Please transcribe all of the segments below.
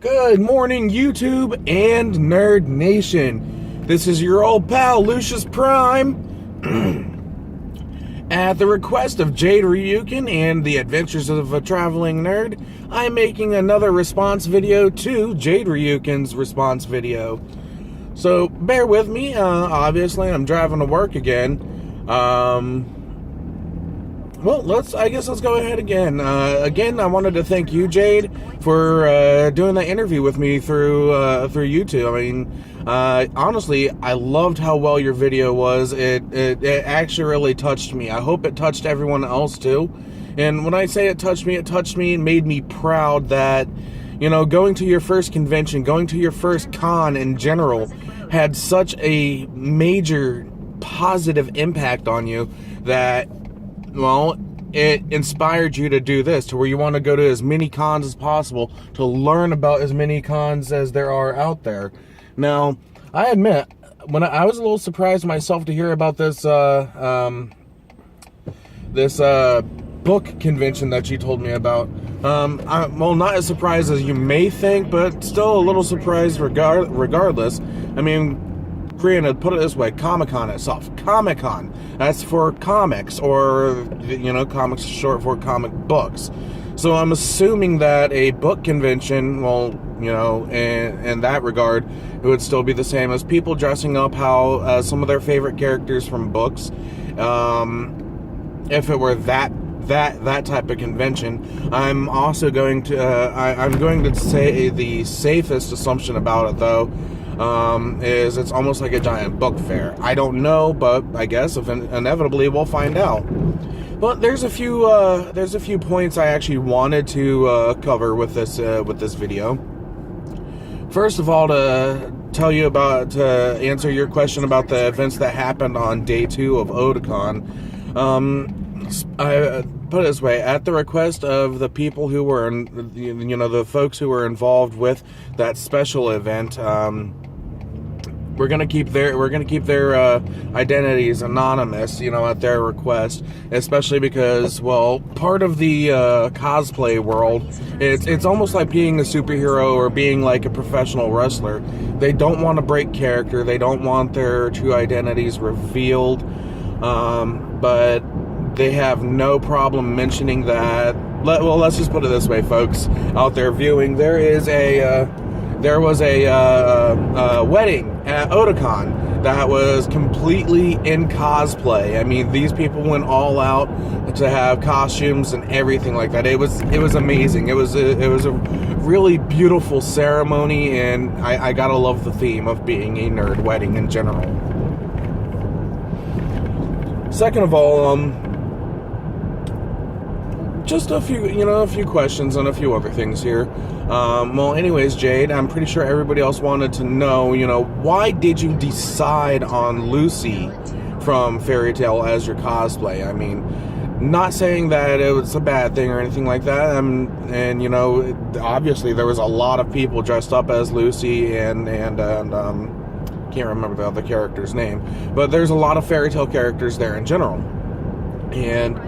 Good morning, YouTube and Nerd Nation. This is your old pal, Lucius Prime. At the request of Jade Ryuken and the Adventures of a Traveling Nerd, I'm making another response video to Jade Ryuken's response video. So, bear with me. Obviously, I'm driving to work again. Well, let's go ahead again. Again, I wanted to thank you, Jade, for doing that interview with me through YouTube. I mean, honestly, I loved how well your video was. It actually really touched me. I hope it touched everyone else too. And when I say it touched me and made me proud that, you know, going to your first convention, going to your first con in general, had such a major positive impact on you that, well, it inspired you to do this, to where you want to go to as many cons as possible to learn about as many cons as there are out there. Now, I admit, when I was a little surprised myself to hear about this book convention that you told me about. Well, not as surprised as you may think, but still a little surprised regardless. I mean, granted, put it this way, Comic-Con itself. Comic-Con, that's for comics, or, you know, comics is short for comic books. So I'm assuming that a book convention, well, you know, in that regard, it would still be the same as people dressing up how some of their favorite characters from books. If it were that type of convention, I'm also going to I'm going to say the safest assumption about it, though, is it's almost like a giant book fair. I don't know, but I guess inevitably we'll find out. But there's a few points I actually wanted to cover with this video. First of all, to answer your question about the events that happened on day 2 of Otakon, I put it this way: at the request of the people who were, the folks who were involved with that special event, we're gonna keep their identities anonymous, you know, at their request, especially because, well, part of the cosplay world, it's almost like being a superhero or being like a professional wrestler. They don't want to break character. They don't want their true identities revealed, but they have no problem mentioning that. Well, let's just put it this way, folks out there viewing. There was a wedding at Otakon that was completely in cosplay. I mean, these people went all out to have costumes and everything like that. It was amazing. It was a really beautiful ceremony, and I gotta love the theme of being a nerd wedding in general. Second of all, just a few questions and a few other things here. Well, anyways, Jade, I'm pretty sure everybody else wanted to know, you know, why did you decide on Lucy from Fairy Tail as your cosplay? I mean, not saying that it was a bad thing or anything like that. And you know, obviously there was a lot of people dressed up as Lucy and can't remember the other character's name, but there's a lot of Fairy Tail characters there in general. And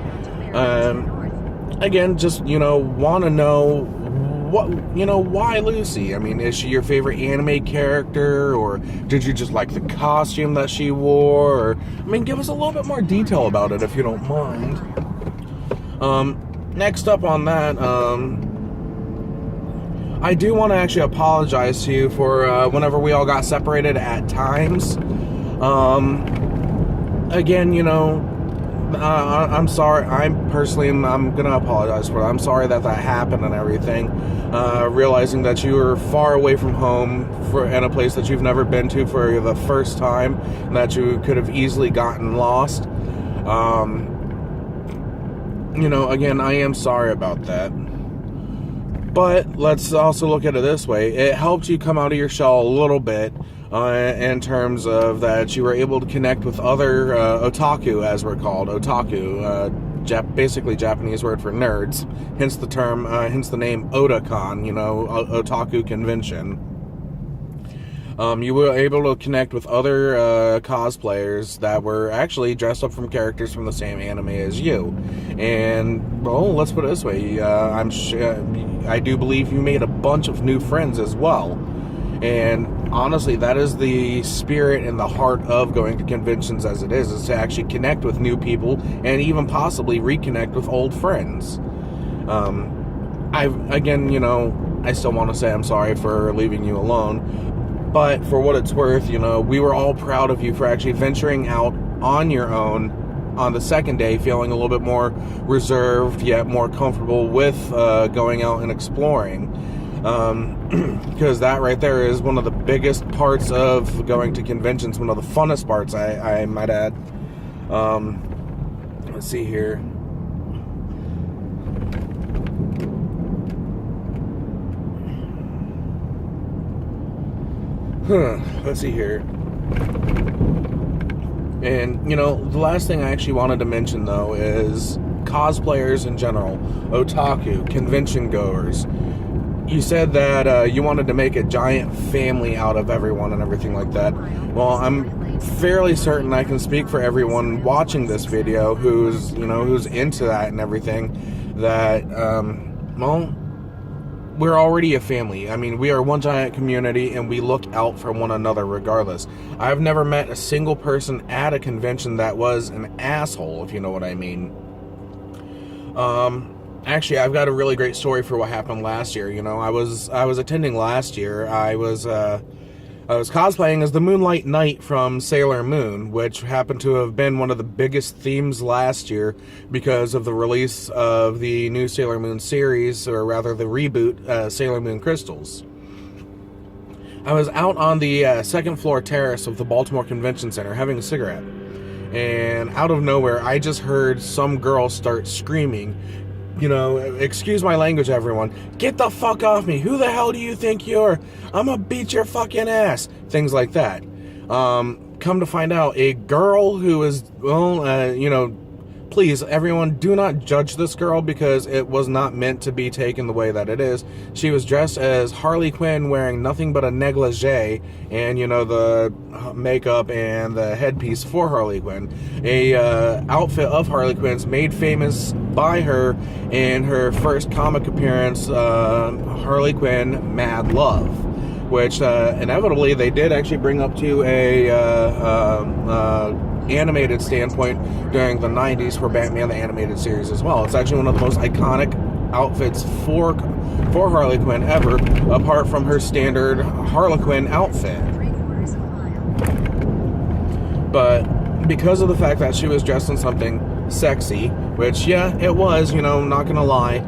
again, just, you know, want to know why Lucy? I mean, is she your favorite anime character, or did you just like the costume that she wore? Or, I mean, give us a little bit more detail about it if you don't mind. Next up on that, I do want to actually apologize to you for whenever we all got separated at times. Again, you know, I'm sorry. I'm gonna apologize for that. I'm sorry that happened and everything. Realizing that you were far away from home in a place that you've never been to for the first time, and that you could have easily gotten lost. You know, again, I am sorry about that. But let's also look at it this way. It helped you come out of your shell a little bit, in terms of that you were able to connect with other otaku, as we're called. Otaku, basically Japanese word for nerds, hence the name Otakon, you know, otaku convention. You were able to connect with other cosplayers that were actually dressed up from characters from the same anime as you. And, well, let's put it this way. I do believe you made a bunch of new friends as well. And honestly, that is the spirit and the heart of going to conventions as it is to actually connect with new people and even possibly reconnect with old friends. I still want to say I'm sorry for leaving you alone, but for what it's worth, we were all proud of you for actually venturing out on your own on the second day, feeling a little bit more reserved yet more comfortable with going out and exploring. Because that right there is one of the biggest parts of going to conventions, one of the funnest parts, I might add. Let's see here. Let's see here. And, the last thing I actually wanted to mention, though, is cosplayers in general, otaku, convention goers. You said that you wanted to make a giant family out of everyone and everything like that. Well, I'm fairly certain I can speak for everyone watching this video who's into that and everything, that, we're already a family. I mean, we are one giant community, and we look out for one another regardless. I've never met a single person at a convention that was an asshole, if you know what I mean. Actually, I've got a really great story for what happened last year. I was attending last year. I was cosplaying as the Moonlight Knight from Sailor Moon, which happened to have been one of the biggest themes last year because of the release of the new Sailor Moon series, or rather the reboot, Sailor Moon Crystals. I was out on the second floor terrace of the Baltimore Convention Center having a cigarette, and out of nowhere, I just heard some girl start screaming, excuse my language, everyone, get the fuck off me, who the hell do you think you're, I'm gonna beat your fucking ass, things like that. Come to find out, a girl who is, please, everyone, do not judge this girl, because it was not meant to be taken the way that it is. She was dressed as Harley Quinn, wearing nothing but a negligee, and, the makeup and the headpiece for Harley Quinn. A outfit of Harley Quinn's made famous by her in her first comic appearance, Harley Quinn Mad Love, which inevitably they did actually bring up to a animated standpoint during the 90s for Batman the Animated Series as well. It's actually one of the most iconic outfits for Harley Quinn ever, apart from her standard Harley Quinn outfit. But because of the fact that she was dressed in something sexy, which, yeah, it was, not gonna lie,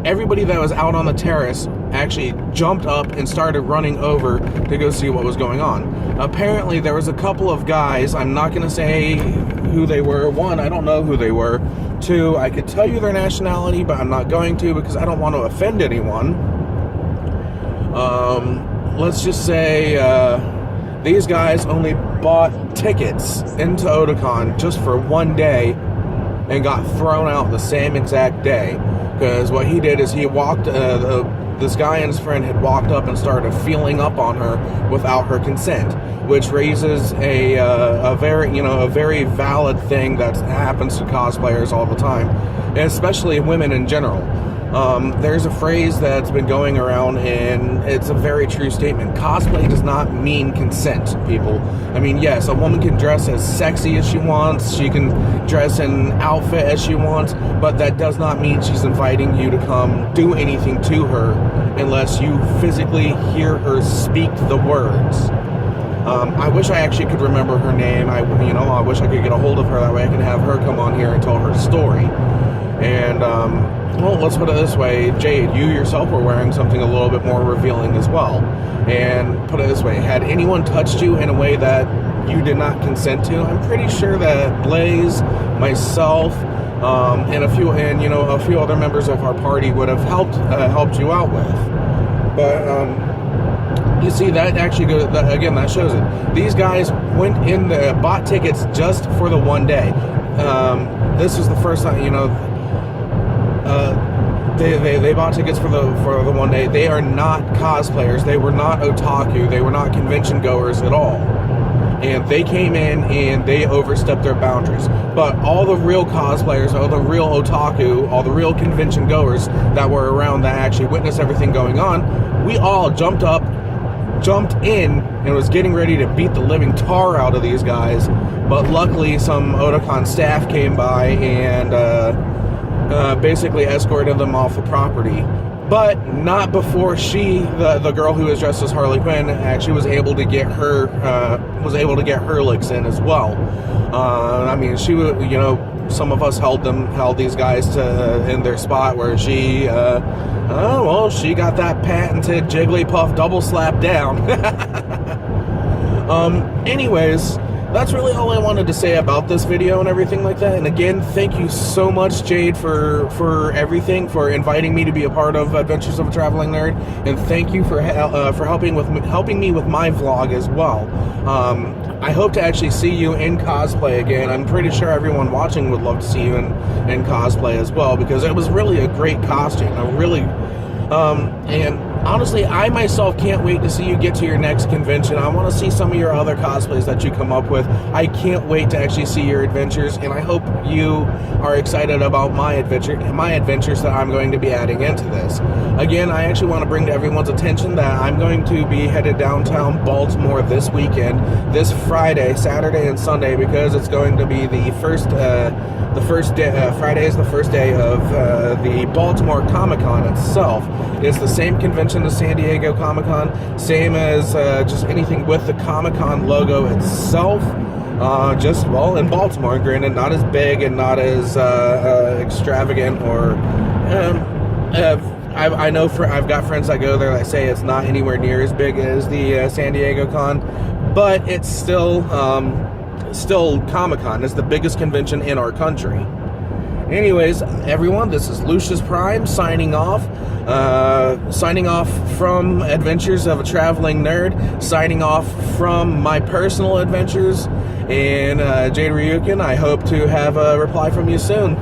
everybody that was out on the terrace actually jumped up and started running over to go see what was going on. Apparently, there was a couple of guys, I'm not going to say who they were. One, I don't know who they were. Two, I could tell you their nationality, but I'm not going to because I don't want to offend anyone. Let's just say these guys only bought tickets into Otakon just for one day and got thrown out the same exact day. Because what he did is he walked, this guy and his friend had walked up and started feeling up on her without her consent, which raises a very valid thing that happens to cosplayers all the time, and especially women in general. There's a phrase that's been going around, and it's a very true statement. Cosplay does not mean consent, people. I mean, yes, a woman can dress as sexy as she wants, she can dress in an outfit as she wants, but that does not mean she's inviting you to come do anything to her unless you physically hear her speak the words. I wish I actually could remember her name. I wish I could get a hold of her, that way I can have her come on here and tell her story. And, well, let's put it this way, Jade, you yourself were wearing something a little bit more revealing as well. And put it this way, had anyone touched you in a way that you did not consent to, I'm pretty sure that Blaze, myself, and a few other members of our party would have helped you out with. But you see, that actually goes, again, that shows it. These guys went in bought tickets just for the one day. This was the first time, They bought tickets for the one day. They are not cosplayers. They were not otaku. They were not convention goers at all. And they came in and they overstepped their boundaries. But all the real cosplayers, all the real otaku, all the real convention goers that were around that actually witnessed everything going on, we all jumped in, and was getting ready to beat the living tar out of these guys. But luckily, some Otakon staff came by and basically escorted them off the property. But not before the girl who was dressed as Harley Quinn, actually was able to get her licks in as well. I mean, she would, some of us held these guys in their spot where she got that patented Jigglypuff double slap down. Anyways, that's really all I wanted to say about this video and everything like that. And again, thank you so much, Jade, for everything, for inviting me to be a part of Adventures of a Traveling Nerd, and thank you for helping me with my vlog as well. I hope to actually see you in cosplay again. I'm pretty sure everyone watching would love to see you in cosplay as well, because it was really a great costume. And honestly, I myself can't wait to see you get to your next convention. I want to see some of your other cosplays that you come up with. I can't wait to actually see your adventures, and I hope you are excited about my adventures that I'm going to be adding into this. Again, I actually want to bring to everyone's attention that I'm going to be headed downtown Baltimore this weekend, this Friday, Saturday, and Sunday, because it's going to be the first day. Friday is the first day of the Baltimore Comic-Con itself. It's the same convention as San Diego Comic-Con, same as just anything with the Comic-Con logo itself. Just, well, in Baltimore, granted, not as big and not as extravagant, or I know I've got friends that go there that say it's not anywhere near as big as the San Diego Con, but it's still Comic-Con. It's the biggest convention in our country. Anyways, everyone, this is Lucius Prime signing off. Signing off from Adventures of a Traveling Nerd. Signing off from my personal adventures. And Jade Ryuken, I hope to have a reply from you soon.